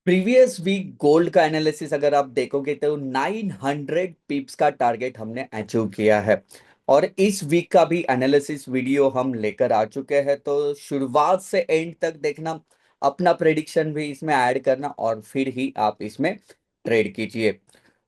Previous week gold का analysis अगर आप देखोगे तो 900 पिप्स का टारगेट हमने अचीव किया है। और इस वीक का भी एनालिसिस वीडियो हम लेकर आ चुके हैं, तो शुरुआत से एंड तक देखना, अपना प्रेडिक्शन भी इसमें ऐड करना और फिर ही आप इसमें ट्रेड कीजिए।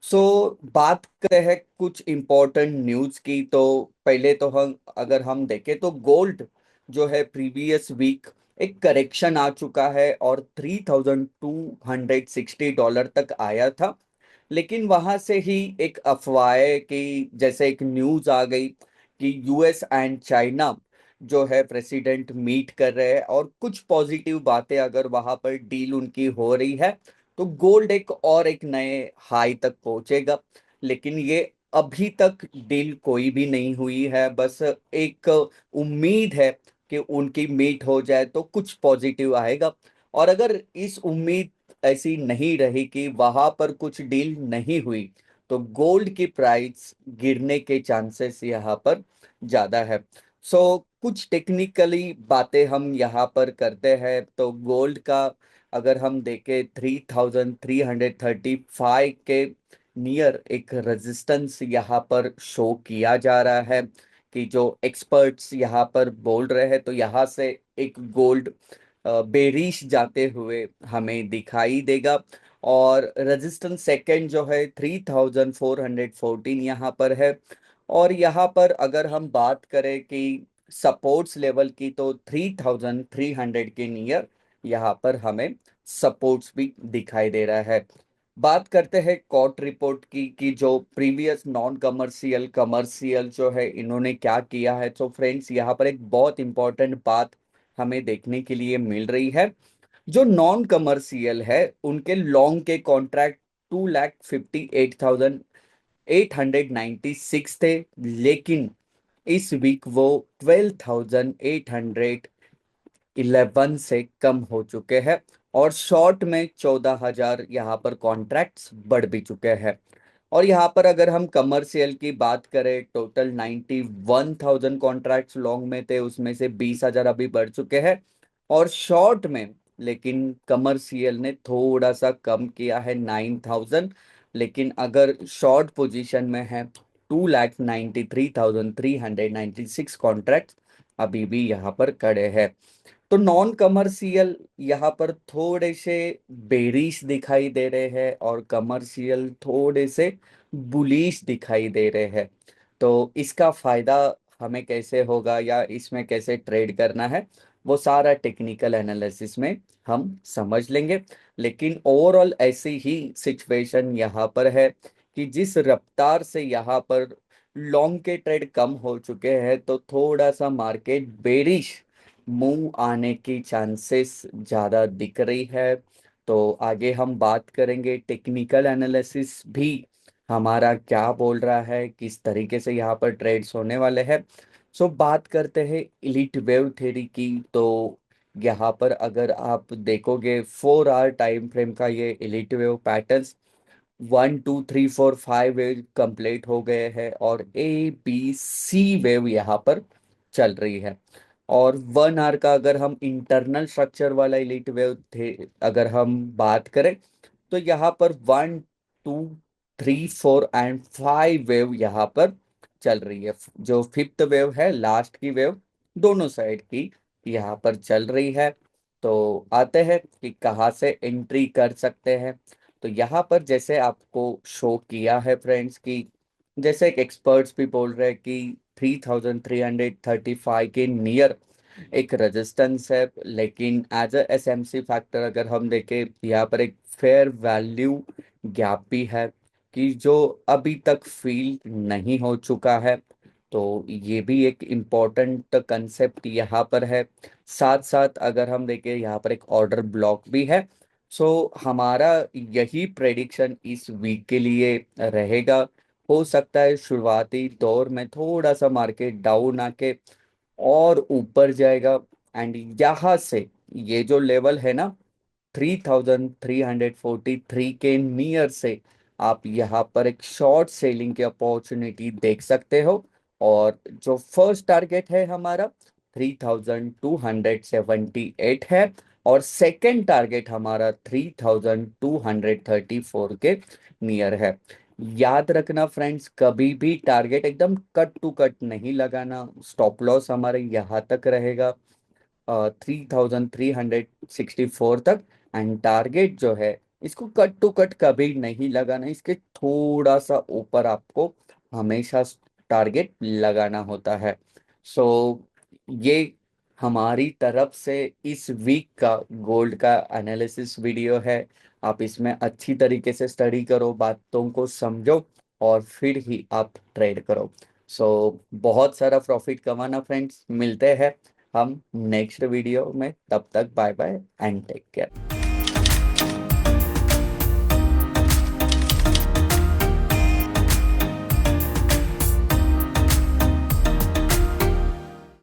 सो बात करते हैं कुछ इंपॉर्टेंट न्यूज की। तो पहले तो हम देखें तो गोल्ड जो है प्रीवियस वीक एक करेक्शन आ चुका है और $3,260 तक आया था। लेकिन वहां से ही एक अफवाह है कि जैसे एक न्यूज आ गई कि यूएस एंड चाइना जो है प्रेसिडेंट मीट कर रहे हैं और कुछ पॉजिटिव बातें अगर वहां पर डील उनकी हो रही है तो गोल्ड एक नए हाई तक पहुंचेगा। लेकिन ये अभी तक डील कोई भी नहीं हुई है, बस एक उम्मीद है कि उनकी मीट हो जाए तो कुछ पॉजिटिव आएगा। और अगर इस उम्मीद ऐसी नहीं रही कि वहां पर कुछ डील नहीं हुई तो गोल्ड की प्राइस गिरने के चांसेस यहाँ पर ज्यादा है। कुछ टेक्निकली बातें हम यहाँ पर करते हैं तो गोल्ड का अगर हम देखें 3,335 के नियर एक रेजिस्टेंस यहाँ पर शो किया जा रहा है कि जो एक्सपर्ट्स यहाँ पर बोल रहे हैं, तो यहाँ से एक गोल्ड बेरिश जाते हुए हमें दिखाई देगा। और रेजिस्टेंस सेकंड जो है 3,414 यहाँ पर है। और यहाँ पर अगर हम बात करें कि सपोर्ट्स लेवल की, तो 3,300 के नियर यहाँ पर हमें सपोर्ट्स भी दिखाई दे रहा है। बात करते हैं कोर्ट रिपोर्ट की कि जो प्रीवियस नॉन कमर्शियल कमर्शियल जो है इन्होंने क्या किया है। तो फ्रेंड्स, यहाँ पर एक बहुत इंपॉर्टेंट बात हमें देखने के लिए मिल रही है। जो नॉन कमर्शियल है उनके लॉन्ग के कॉन्ट्रैक्ट 2,58,896 थे, लेकिन इस वीक वो 12,811 से कम हो चुके हैं। और शॉर्ट में 14,000 यहाँ पर कॉन्ट्रैक्ट्स बढ़ भी चुके हैं। और यहाँ पर अगर हम कमर्शियल की बात करें, टोटल 91,000 कॉन्ट्रैक्ट्स लॉन्ग में थे, उसमें से 20,000 अभी बढ़ चुके हैं। और शॉर्ट में लेकिन कमर्शियल ने थोड़ा सा कम किया है, 9,000। लेकिन अगर शॉर्ट पोजीशन में है 2,93,396 कॉन्ट्रैक्ट अभी भी यहाँ पर खड़े हैं। तो नॉन कमर्शियल यहाँ पर थोड़े से बेरिश दिखाई दे रहे हैं और कमर्शियल थोड़े से बुलिश दिखाई दे रहे हैं। तो इसका फायदा हमें कैसे होगा या इसमें कैसे ट्रेड करना है, वो सारा टेक्निकल एनालिसिस में हम समझ लेंगे। लेकिन ओवरऑल ऐसी ही सिचुएशन यहाँ पर है कि जिस रफ्तार से यहाँ पर लॉन्ग के ट्रेड कम हो चुके हैं, तो थोड़ा सा मार्केट बेरिश मूव आने की चांसेस ज्यादा दिख रही है। तो आगे हम बात करेंगे, टेक्निकल एनालिसिस भी हमारा क्या बोल रहा है, किस तरीके से यहाँ पर ट्रेड्स होने वाले हैं। बात करते हैं इलिट वेव थ्योरी की। तो यहाँ पर अगर आप देखोगे 4 आवर टाइम फ्रेम का ये elite wave patterns 1 2 3 4 5 wave complete हो गए हैं और ABC वेव यहाँ पर चल रही है। और 1 आवर का अगर हम इंटरनल स्ट्रक्चर वाला इलिट वेव थे अगर हम बात करें, तो यहाँ पर 1 2 3 4 एंड 5 वेव यहाँ पर चल रही है। जो फिफ्थ वेव है, लास्ट की वेव, दोनों साइड की यहाँ पर चल रही है। तो आते हैं कि कहाँ से एंट्री कर सकते हैं। तो यहाँ पर जैसे आपको शो किया है फ्रेंड्स की, जैसे एक एक्सपर्ट्स भी बोल रहे हैं कि 3,335 के नियर एक रेजिस्टेंस है। लेकिन एज अ SMC फैक्टर अगर हम देखें, यहाँ पर एक फेयर वैल्यू गैप भी है कि जो अभी तक फील नहीं हो चुका है। तो ये भी एक इम्पोर्टेंट कंसेप्ट यहाँ पर है। साथ साथ अगर हम देखें, यहाँ पर एक ऑर्डर ब्लॉक भी है। हमारा यही प्रेडिक्शन इस वीक के लिए रहेगा। हो सकता है शुरुआती दौर में थोड़ा सा मार्केट डाउन आके और ऊपर जाएगा। एंड यहाँ से ये जो लेवल है ना, 3,343 के नियर से आप यहाँ पर एक शॉर्ट सेलिंग की अपॉर्चुनिटी देख सकते हो। और जो फर्स्ट टारगेट है हमारा 3278 है और सेकंड टारगेट हमारा 3234 के नियर है। याद रखना फ्रेंड्स, कभी भी टारगेट एकदम कट टू कट नहीं लगाना। स्टॉप लॉस हमारे यहाँ तक रहेगा 3364 तक, एंड टारगेट जो है इसको कट टू कट कभी नहीं लगाना, इसके थोड़ा सा ऊपर आपको हमेशा टारगेट लगाना होता है। सो ये हमारी तरफ से इस वीक का गोल्ड का एनालिसिस वीडियो है। आप इसमें अच्छी तरीके से स्टडी करो, बातों को समझो और फिर ही आप ट्रेड करो। सो बहुत सारा प्रॉफिट कमाना फ्रेंड्स। मिलते हैं हम नेक्स्ट वीडियो में, तब तक bye bye and take care.